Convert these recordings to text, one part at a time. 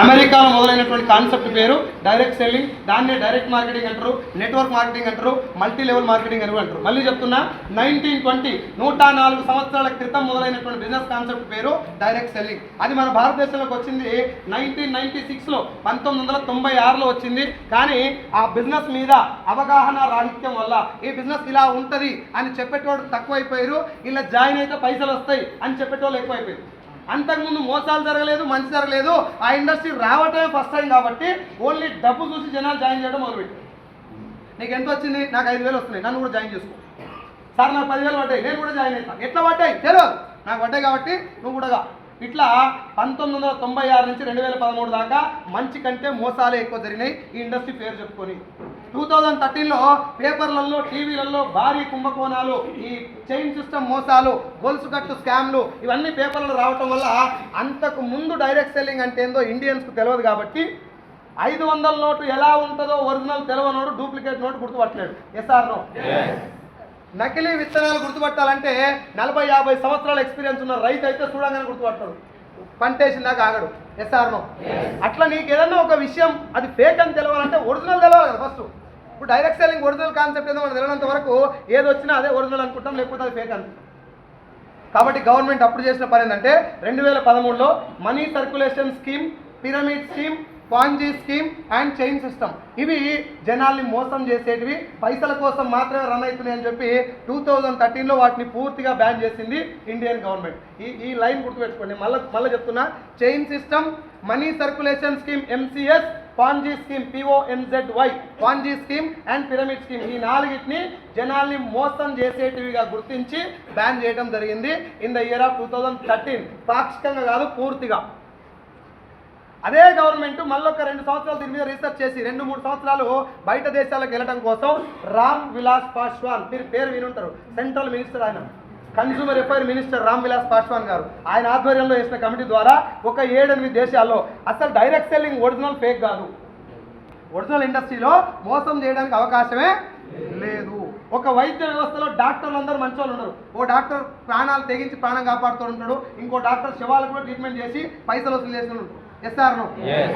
అమెరికాలో మొదలైనటువంటి కాన్సెప్ట్ పేరు డైరెక్ట్ సెల్లింగ్. దాన్నే డైరెక్ట్ మార్కెటింగ్ అంటారు, నెట్వర్క్ మార్కెటింగ్ అంటారు, మల్టీ లెవెల్ మార్కెటింగ్ అని అంటారు. మళ్ళీ చెప్తున్నా, 1920 104 సంవత్సరాల క్రితం మొదలైనటువంటి బిజినెస్ కాన్సెప్ట్ పేరు డైరెక్ట్ సెల్లింగ్. అది మన భారతదేశంలోకి వచ్చింది 1996లో, 1996లో వచ్చింది. కానీ ఆ బిజినెస్ మీద అవగాహన రాహిత్యం వల్ల ఈ బిజినెస్ ఇలా ఉంటుంది అని చెప్పేటోడు తక్కువైపోయారు, ఇలా జాయిన్ అయితే పైసలు వస్తాయి అని చెప్పేటోళ్ళు ఎక్కువైపోయారు. అంతకుముందు మోసాలు జరగలేదు, మంచి జరగలేదు. ఆ ఇండస్ట్రీ రావటమే ఫస్ట్ టైం కాబట్టి ఓన్లీ డబ్బు చూసి జనాలు జాయిన్ చేయడం మొదలుపెట్టారు. నీకు ఎంత వచ్చింది? నాకు 5,000 వస్తున్నాయి, నన్ను కూడా జాయిన్ చేసుకో. సార్ నాకు 10,000 పడ్డాయి, నేను కూడా జాయిన్ అవుతాను. ఎట్లా పడ్డాయి తెలియదు, నాకు పడ్డాయి కాబట్టి నువ్వు కూడా. ఇట్లా 1996 నుంచి 2013 దాకా మంచి కంటే మోసాలే ఎక్కువ జరిగినాయి ఈ ఇండస్ట్రీ పేరు చెప్పుకొని. 2013లో పేపర్లలో, టీవీలలో భారీ కుంభకోణాలు, ఈ చైన్ సిస్టమ్ మోసాలు, గొలుసు కట్టు స్కామ్లు ఇవన్నీ పేపర్లలో రావటం వల్ల అంతకు ముందు డైరెక్ట్ సెల్లింగ్ అంటే ఏందో ఇండియన్స్కు తెలియదు కాబట్టి 500 నోటు ఎలా ఉంటుందో ఒరిజినల్ తెలియనోడు డూప్లికేట్ నోటు గుర్తుపట్టలేడు. Yes or no? నకిలీ విత్తనాలు గుర్తుపట్టాలంటే 40-50 సంవత్సరాల ఎక్స్పీరియన్స్ ఉన్న రైతు అయితే చూడంగానే గుర్తుపడతాడు, పంటేసిందాక ఆగడు. SR no? అట్లా నీకు ఏదన్నా ఒక విషయం అది ఫేక్ అని తెలవాలంటే ఒరిజినల్ తెలవాలి కదా ఫస్ట్. ఇప్పుడు డైరెక్ట్ సెల్లింగ్ ఒరిజినల్ కాన్సెప్ట్ ఏదో మనం తెలియనంత వరకు ఏది వచ్చినా అదే ఒరిజినల్ అనుకుంటాం, లేకపోతే అది ఫేక్ అనుకుంటాం. కాబట్టి గవర్నమెంట్ అప్పుడు చేసిన పని ఏంటంటే 2013లో money circulation scheme, pyramid scheme, Ponzi scheme and chain system, ఇవి జనాల్ని మోసం చేసేటివి, పైసల కోసం మాత్రమే రన్ అవుతున్నాయి అని చెప్పి 2013లో వాటిని పూర్తిగా బ్యాన్ చేసింది ఇండియన్ గవర్నమెంట్. ఈ లైన్ గుర్తుపెట్టుకోండి. మళ్ళీ చెప్తున్నా, chain system, money circulation scheme MCS, Ponzi scheme PONZY, Ponzi scheme and pyramid scheme, ఈ 4ని జనాల్ని మోసం చేసేటివిగా గుర్తించి బ్యాన్ చేయడం జరిగింది ఇన్ ద ఇయర్ ఆఫ్ 2013. పాక్షికంగా కాదు, పూర్తిగా. అదే గవర్నమెంట్ మళ్ళొక 2 సంవత్సరాలు దీని మీద రీసెర్చ్ చేసి 2-3 సంవత్సరాలు బయట దేశాలకు వెళ్ళడం కోసం రామ్ విలాస్ పాస్వాన్, మీరు పేరు వినుంటారు, సెంట్రల్ మినిస్టర్, ఆయన consumer affair minister Ram Vilas Paswan గారు, ఆయన ఆధ్వర్యంలో వేసిన కమిటీ ద్వారా ఒక 7-8 దేశాల్లో అసలు డైరెక్ట్ సెల్లింగ్ ఒరిజినల్ ఫేక్ కాదు, ఒరిజినల్ ఇండస్ట్రీలో మోసం చేయడానికి అవకాశమే లేదు. ఒక వైద్య వ్యవస్థలో డాక్టర్లు అందరూ మంచి వాళ్ళు ఉన్నారు. ఓ డాక్టర్ ప్రాణాలు తెగించి ప్రాణం కాపాడుతూ ఉంటాడు, ఇంకో డాక్టర్ శవాలకు కూడా ట్రీట్మెంట్ చేసి పైసలు వసూలు చేస్తూ ఉంటాడు. SR no?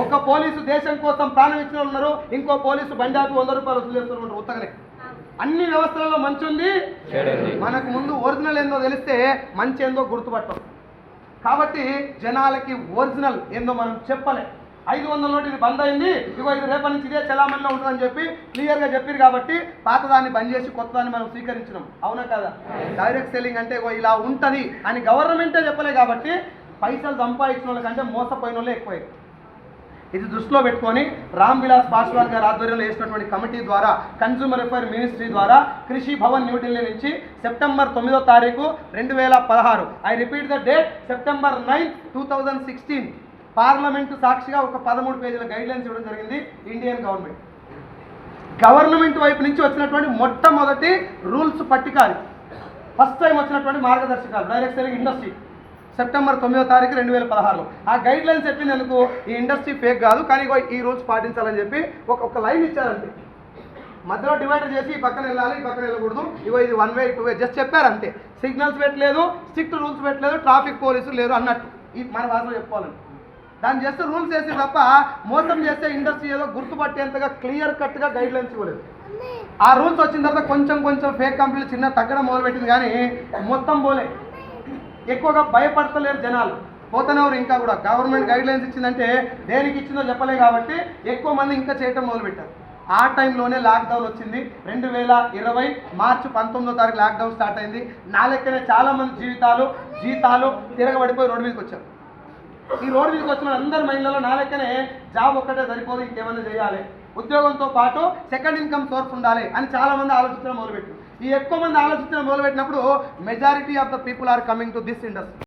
ఒక పోలీసు దేశం కోసం ప్రాణం ఇచ్చిన ఉన్నారు, ఇంకో పోలీసు బండాకు 100 రూపాయలు వసూలు చేస్తూ ఉంటారు ఉత్తగనే. అన్ని వ్యవస్థలలో మంచి ఉంది, మనకు ముందు ఒరిజినల్ ఏందో తెలిస్తే మంచి ఏందో గుర్తుపట్టం. కాబట్టి జనాలకి ఒరిజినల్ ఏందో మనం చెప్పలే. 500 నోటు ఇది బంద్ అయింది, ఇగో ఇది రేపటి నుంచి ఇదే చలామణిలో ఉంటుందని చెప్పి క్లియర్గా చెప్పారు కాబట్టి పాతదాన్ని బంద్ చేసి కొత్తదాన్ని మనం స్వీకరించినాం. అవునా కదా? డైరెక్ట్ సెల్లింగ్ అంటే ఇగో ఇలా ఉంటుంది అని గవర్నమెంటే చెప్పలే కాబట్టి పైసలు సంపాదించిన వాళ్ళకంటే మోసపోయిన వాళ్ళే ఎక్కువ. ఇది దృష్టిలో పెట్టుకొని రామ్ విలాస్ పాస్వాన్ గారి ఆధ్వర్యంలో వేసినటువంటి కమిటీ ద్వారా, కన్స్యూమర్ అఫైర్ మినిస్ట్రీ ద్వారా కృషి భవన్ న్యూఢిల్లీ నుంచి సెప్టెంబర్ 9వ తారీఖు 2016, I repeat the date, September 9, 2016, parliament సాక్షిగా ఒక 13 పేజీల గైడ్లైన్స్ ఇవ్వడం జరిగింది ఇండియన్ గవర్నమెంట్. గవర్నమెంట్ వైపు నుంచి వచ్చినటువంటి మొట్టమొదటి రూల్స్ పట్టిక, ఫస్ట్ టైం వచ్చినటువంటి మార్గదర్శకాలు డైరెక్ట్ సెల్లింగ్ ఇండస్ట్రీ, సెప్టెంబర్ 9వ తారీఖు 2016లో. ఆ గైడ్ లైన్స్ చెప్పినందుకు ఈ ఇండస్ట్రీ ఫేక్ కాదు, కానీ ఈ రూల్స్ పాటించాలని చెప్పి ఒక లైన్ ఇచ్చారంటే, మధ్యలో డివైడర్ చేసి ఈ పక్కన వెళ్ళాలి, ఈ పక్కన వెళ్ళకూడదు, ఇది 1 వే 2 వే జస్ట్ చెప్పారు అంతే. సిగ్నల్స్ పెట్టలేదు, స్ట్రిక్ట్ రూల్స్ పెట్టలేదు, ట్రాఫిక్ పోలీసులు లేరు అన్నట్టు ఈ మన భాషలో చెప్పుకోవాలండి. దాన్ని జస్ట్ రూల్స్ వేసి తప్ప మోసం చేస్తే ఇండస్ట్రీ ఏదో గుర్తుపట్టేంతగా క్లియర్ కట్గా గైడ్ లైన్స్ ఇవ్వలేదు. ఆ రూల్స్ వచ్చిన తర్వాత కొంచెం ఫేక్ కంపెనీలు చిన్న తగ్గడం మొదలుపెట్టింది, కానీ మొత్తం పోలే. ఎక్కువగా భయపడతలేరు జనాలు, పోతనెవరు ఇంకా కూడా. గవర్నమెంట్ గైడ్ లైన్స్ ఇచ్చిందంటే దేనికి ఇచ్చిందో చెప్పలే కాబట్టి ఎక్కువ మంది ఇంకా చేయటం మొదలుపెట్టారు. ఆ టైంలోనే లాక్డౌన్ వచ్చింది. 2020 మార్చి 19వ తారీఖు లాక్డౌన్ స్టార్ట్ అయింది. నా లెక్కనే చాలామంది జీతాలు తిరగబడిపోయి రోడ్డు మీదకి వచ్చారు. ఈ రోడ్డు మీదకి వచ్చిన అందరి మైండ్లలో నా లెక్కనే జాబ్ ఒక్కటే సరిపోదు, ఇంకేమైనా చేయాలి, ఉద్యోగంతో పాటు సెకండ్ ఇన్కమ్ సోర్స్ ఉండాలి అని చాలామంది ఆలోచించడం మొదలుపెట్టారు. ఈ ఎక్కువ మంది ఆలోచించడం మొదలుపెట్టినప్పుడు majority of the people are coming to this industry.